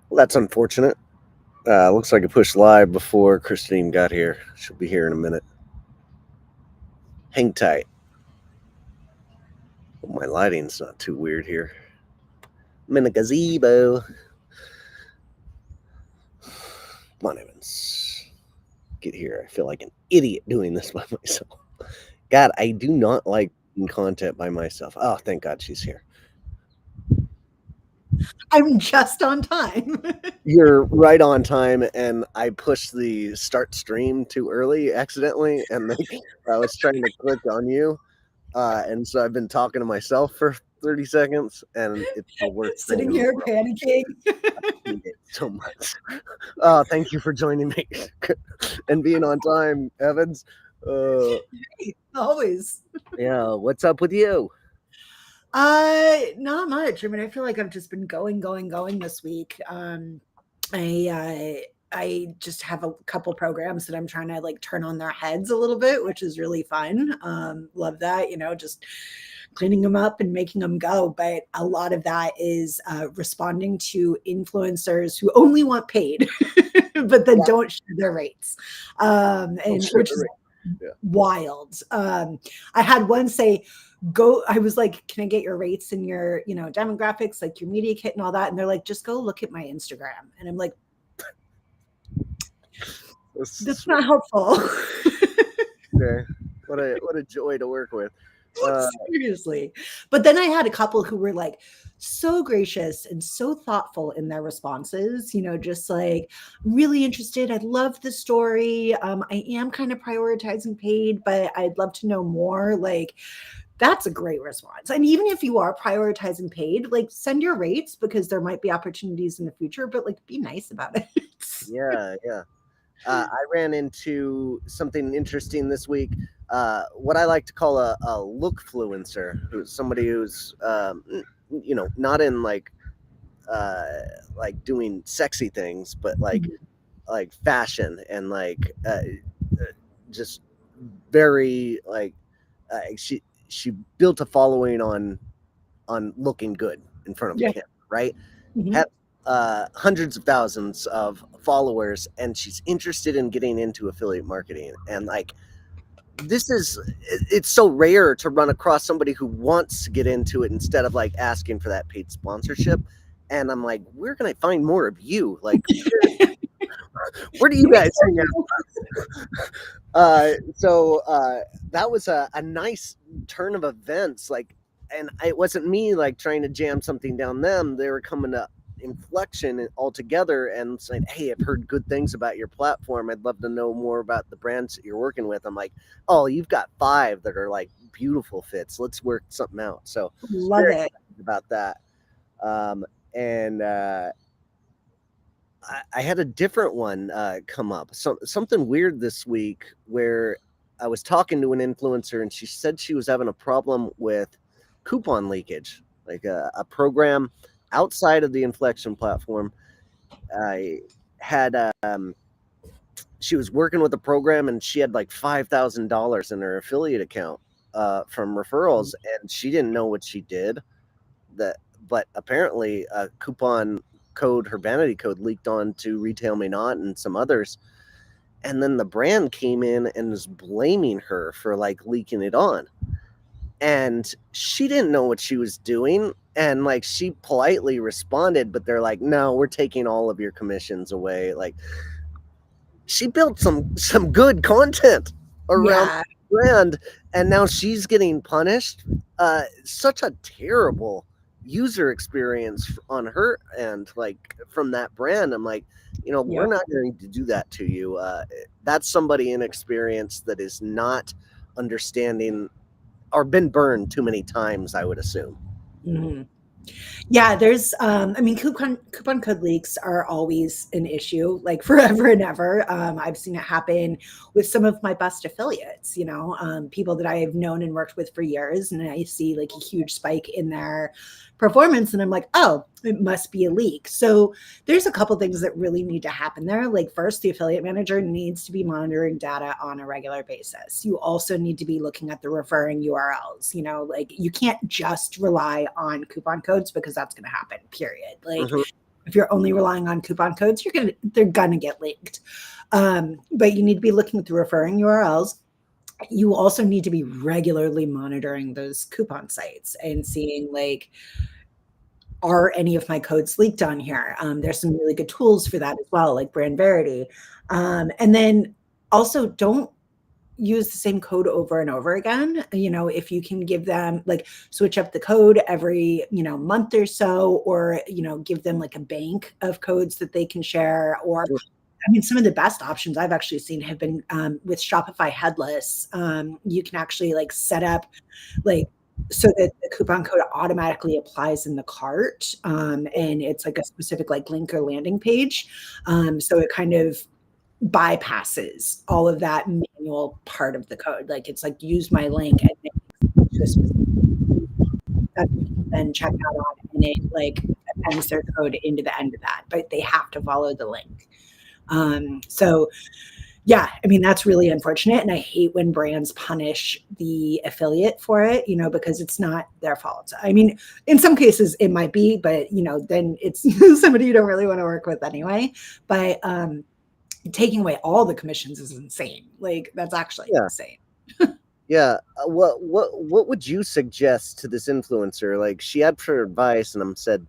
Well, that's unfortunate. Looks like it pushed live before Christine got here. She'll be here in a minute. Hang tight. Oh, my lighting's not too weird here. I'm in a gazebo. Come on, Evans. Get here. I feel like an idiot doing this by myself. God, I do not like content by myself. Oh, thank God she's here. I'm just on time. You're right on time, and I pushed the start stream too early accidentally, and I was trying to click on you, and so I've been talking to myself for 30 seconds, and it's the worst thing Sitting in the here world. panicking. I hate it so much. Thank you for joining me and being on time, Evans. Always. Yeah, what's up with you? Not much. I mean, I feel like I've just been going this week. I just have a couple programs that I'm trying to like turn on their heads a little bit, which is really fun. Love that, just cleaning them up and making them go. But a lot of that is responding to influencers who only want paid, but then don't share their rates, and which is wild. I had one say, I was like, can I get your rates and your, demographics, like your media kit and all that? And they're like, just go look at my Instagram. And I'm like, that's not helpful. Okay. What a joy to work with. Seriously. But then I had a couple who were like so gracious and so thoughtful in their responses, just like really interested. I love the story. I am kind of prioritizing paid, but I'd love to know more. Like, that's a great response. And even if you are prioritizing paid, like send your rates because there might be opportunities in the future, but like be nice about it. Yeah. I ran into something interesting this week. What I like to call a look fluencer, who's somebody who's not in like doing sexy things, but like fashion and just very she built a following on looking good in front of Yeah. a camera, right? Mhm. Have hundreds of thousands of followers, and she's interested in getting into affiliate marketing. And like, it's so rare to run across somebody who wants to get into it instead of like asking for that paid sponsorship. And I'm like, where can I find more of you? Like, where do you guys hang out? That was a nice turn of events. Like, and it wasn't me like trying to jam something down them. They were coming to inflection altogether and saying, hey, I've heard good things about your platform. I'd love to know more about the brands that you're working with. I'm like, oh, you've got 5 that are like beautiful fits. Let's work something out. So Love very it. excited about that. And I had a different one come up. Something weird this week where I was talking to an influencer and she said she was having a problem with coupon leakage, like a program outside of the Inflection platform. I had she was working with a program and she had like $5,000 in her affiliate account from referrals, and she didn't know what she did. But apparently a coupon code, her vanity code, leaked on to Retail May Not and some others. And then the brand came in and was blaming her for like leaking it on. And she didn't know what she was doing. And like she politely responded, but they're like, no, we're taking all of your commissions away. Like, she built some good content around Yeah. the brand, and now she's getting punished. Such a terrible user experience on her end, like from that brand. I'm like, we're Yep. not going to do that to you. That's somebody inexperienced that is not understanding or been burned too many times, I would assume. Mhm. Yeah, there's I mean coupon code leaks are always an issue, like forever and ever. I've seen it happen with some of my best affiliates, people that I've known and worked with for years, and I see like a huge spike in their performance and I'm like, oh, it must be a leak. So there's a couple things that really need to happen there. Like first, the affiliate manager needs to be monitoring data on a regular basis. You also need to be looking at the referring URLs, like you can't just rely on coupon codes because that's going to happen, period. Like Mhm. If you're only relying on coupon codes, they're gonna get linked. But you need to be looking through referring URLs. You also need to be regularly monitoring those coupon sites and seeing, like, are any of my codes leaked on here? There's some really good tools for that as well, like Brand Verity. And then also, don't use the same code over and over again. If you can give them, like, switch up the code every, month or so, or, give them like a bank of codes that they can share. Or, I mean, some of the best options I've actually seen have been with Shopify Headless. You can actually like set up like, so that the coupon code automatically applies in the cart. And it's like a specific like link or landing page. So it kind of bypasses all of that manual part of the code. Like, it's like, use my link and then check out on, and it like appends their code into the end of that, but they have to follow the link. So yeah, I mean, that's really unfortunate. And I hate when brands punish the affiliate for it, because it's not their fault. I mean, in some cases it might be, but then it's somebody you don't really want to work with anyway. But taking away all the commissions is insane. Like, that's actually insane. Yeah. What would you suggest to this influencer? Like, she had for advice, and said,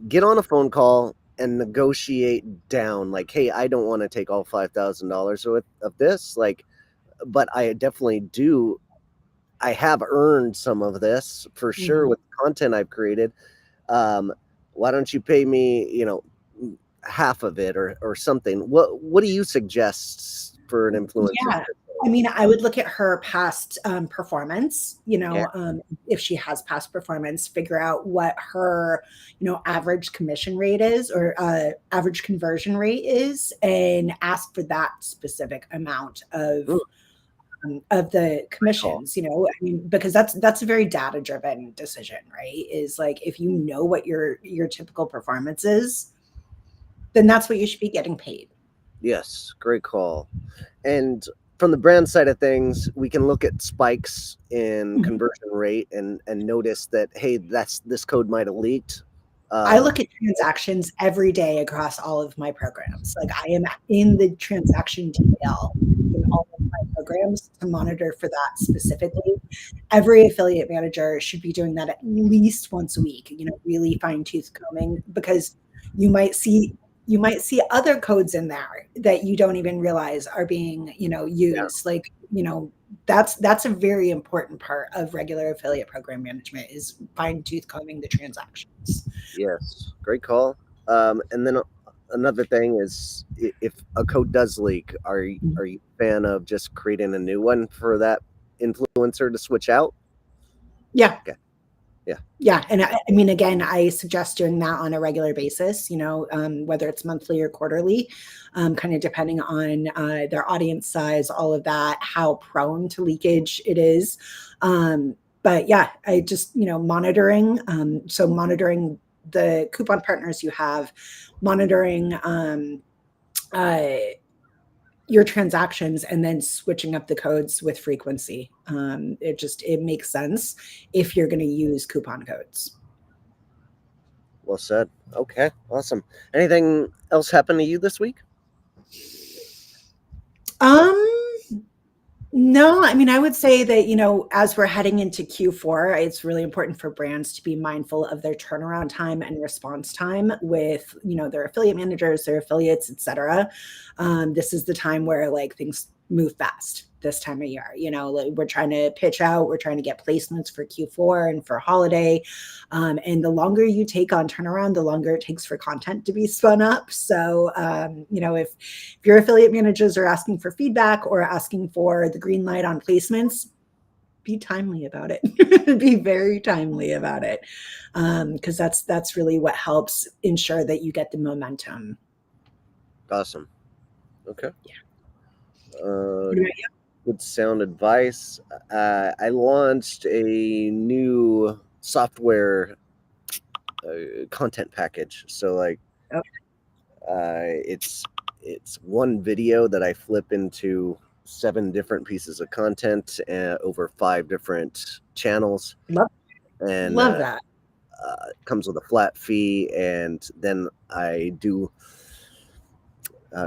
get on a phone call and negotiate down. Like, hey, I don't want to take all $5,000 of this. Like, but I definitely do. I have earned some of this for sure with the content I've created. Why don't you pay me, half of it or something? What do you suggest for an influencer? Yeah. I mean, I would look at her past performance, if she has past performance, figure out what her, average commission rate is, or average conversion rate is, and ask for that specific amount of the commissions. I mean, because that's a very data driven decision, right? Is like, if you know what your typical performance is, then that's what you should be getting paid. Yes, great call. And from the brand side of things, we can look at spikes in conversion rate and notice that, hey, this code might have leaked. I look at transactions every day across all of my programs. Like, I am in the transaction detail in all of my programs to monitor for that specifically. Every affiliate manager should be doing that at least once a week, really fine tooth combing, because you might see other codes in there that you don't even realize are being, used. Like, that's a very important part of regular affiliate program management, is fine tooth combing the transactions. Yes, great call. And then another thing is, if a code does leak, are you a fan of just creating a new one for that influencer to switch out? Yeah. Okay. Yeah. And I mean, again, I suggest doing that on a regular basis, whether it's monthly or quarterly, kind of depending on their audience size, all of that, how prone to leakage it is. But yeah, I just, monitoring. So monitoring the coupon partners you have, monitoring your transactions, and then switching up the codes with frequency. It makes sense if you're going to use coupon codes. Well said. Okay, awesome. Anything else happen to you this week? No, I mean, I would say that, as we're heading into Q4, it's really important for brands to be mindful of their turnaround time and response time with, their affiliate managers, their affiliates, et cetera. This is the time where like things move fast this time of year. Like, we're trying to pitch out, we're trying to get placements for Q4 and for holiday. And the longer you take on turnaround, the longer it takes for content to be spun up. So, if your affiliate managers are asking for feedback or asking for the green light on placements, be timely about it. Be very timely about it. Because that's really what helps ensure that you get the momentum. Awesome. Okay. Yeah. Good sound advice. I launched a new software content package. So like, it's one video that I flip into 7 different pieces of content over 5 different channels. Love that. comes with a flat fee, and then I do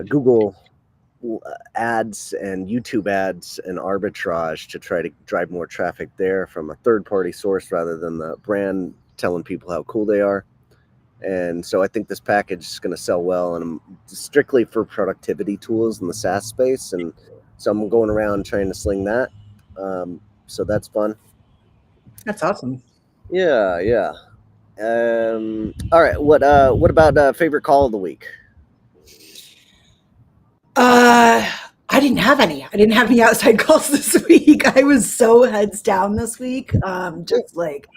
Google ads and YouTube ads and arbitrage to try to drive more traffic there from a third party source rather than the brand telling people how cool they are. And so I think this package is going to sell well, and I'm strictly for productivity tools in the SaaS space. And so I'm going around trying to sling that. So that's fun. That's awesome. Yeah, yeah. All right. What about favorite call of the week? I didn't have any. I didn't have any outside calls this week. I was so heads down this week. Just like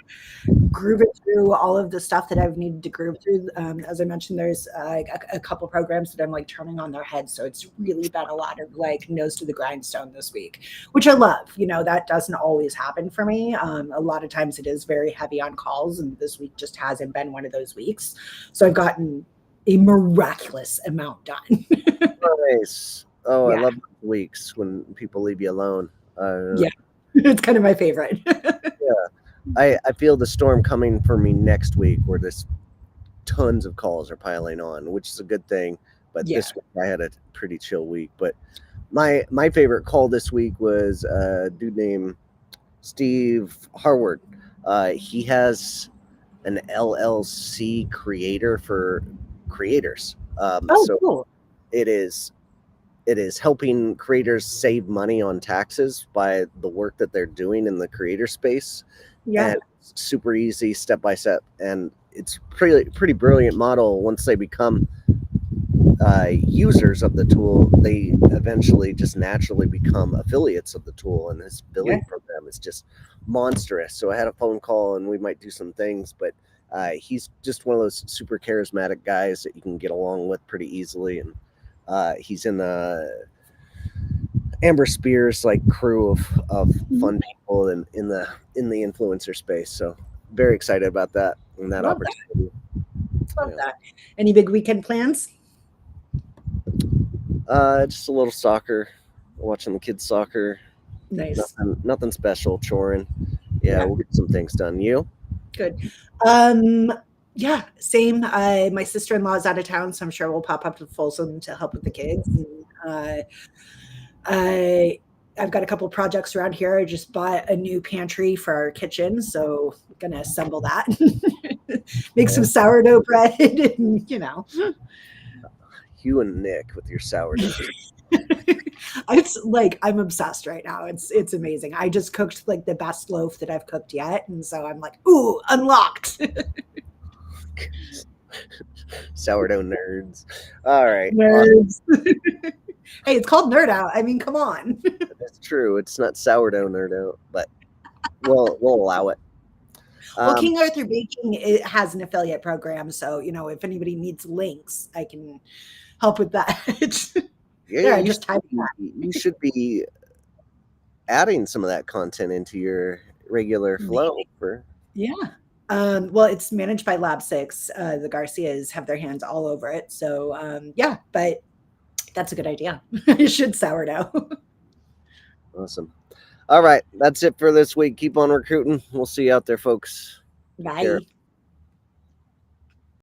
grooving through all of the stuff that I've needed to groove through. As I mentioned, there's a couple programs that I'm like turning on their heads. So it's really been a lot of like nose to the grindstone this week, which I love. You know, that doesn't always happen for me. A lot of times it is very heavy on calls, and this week just hasn't been one of those weeks. So I've gotten a miraculous amount done. Nice. Oh, I Yeah. love weeks when people leave you alone. Yeah. It's kind of my favorite. I feel the storm coming for me next week, where this tons of calls are piling on, which is a good thing. But Yeah. this week I had a pretty chill week. But my favorite call this week was a dude named Steve Harward. He has an LLC creator for creators. Oh, So cool. it is helping creators save money on taxes by the work that they're doing in the creator space, Yeah. and it's super easy, step by step, and it's pretty brilliant model. Once they become users of the tool, they eventually just naturally become affiliates of the tool, and his Yeah. billing program is just monstrous. So I had a phone call, and we might do some things, but he's just one of those super charismatic guys that you can get along with pretty easily, and he's in the Amber Spears like crew of Mhm. fun people in the influencer space. So very excited about that and that Love that. opportunity. Love Yeah. that. Any big weekend plans? Just a little soccer, watching the kids soccer. Nice. Nothing special. Choring. Yeah, Yeah, we'll get some things done. You? good. Um, yeah, same. My sister-in-law is out of town, so I'm sure we'll pop up to Folsom to help with the kids. And, I I've got a couple projects around here. I just bought a new pantry for our kitchen, so I'm gonna assemble that. Make some sourdough bread, and You and Nick with your sourdough. it's like I'm obsessed right now. It's amazing. I just cooked like the best loaf that I've cooked yet, and so I'm like, ooh, unlocked. Sourdough nerds. All right. Nerds. Hey, it's called Nerd Out. I mean, come on. That's true. It's not sourdough nerd out, but we'll allow it. Well, Um, King Arthur Baking it has an affiliate program, so if anybody needs links, I can help with that. There, yeah, I just typed that. you should be adding some of that content into your regular flow for Yeah. Well, it's managed by Lab Six. The Garcias have their hands all over it. So yeah, but that's a good idea. You should sourdough. awesome. All right, that's it for this week. Keep on recruiting. We'll see you out there, folks. Take care. Bye.